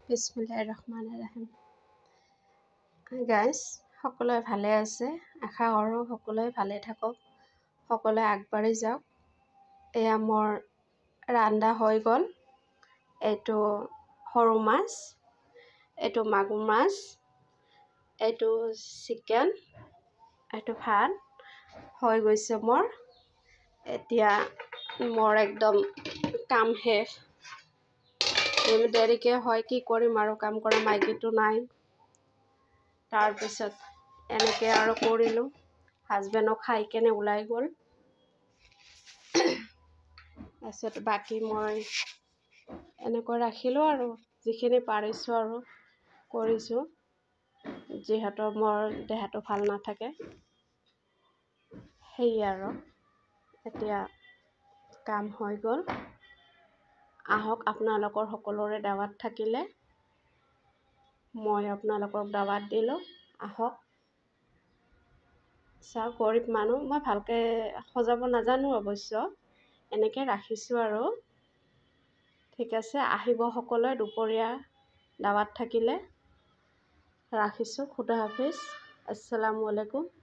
বিসমিল্লাহিৰ ৰহমানিৰ Rahim. Guys, সকলোৱে ভালে আছে? আশা কৰোঁ সকলোৱে ভালে থাকক, সকলোৱে আগবাঢ়ি যাওক। এয়া মোৰ ৰান্ধা হৈ গ'ল। এইটো সৰু মাছ, এইটো মাগুৰ মাছ, এইটো চিকেন, এইটো ভাত হৈ গৈছে মোৰ। এতিয়া মোৰ একদম কাম শেষ। দেৰিকৈ হয়, কি কৰিম আৰু, কাম কৰা মাইকীটো নাই। তাৰপিছত এনেকৈ আৰু কৰিলোঁ। হাজবেণ্ডো খাই কেনে ওলাই গ'ল। তাৰপিছত বাকী মই এনেকৈ ৰাখিলোঁ আৰু যিখিনি পাৰিছোঁ আৰু কৰিছোঁ, যিহেতু মোৰ দেহাটো ভাল নাথাকে। সেয়ে আৰু এতিয়া কাম হৈ গ'ল। আহক, আপোনালোকৰ সকলোৰে দাৱাত থাকিলে মই আপোনালোকক দাৱাত দিলোঁ। আহক, চাওক, গৰীব মানুহ, মই ভালকৈ সজাব নাজানো অৱশ্য, এনেকৈ ৰাখিছোঁ আৰু। ঠিক আছে, আহিব সকলোৱে দুপৰীয়া দাৱাত থাকিলে। ৰাখিছোঁ। খুদা হাফিজ। আসসালামু আলাইকুম।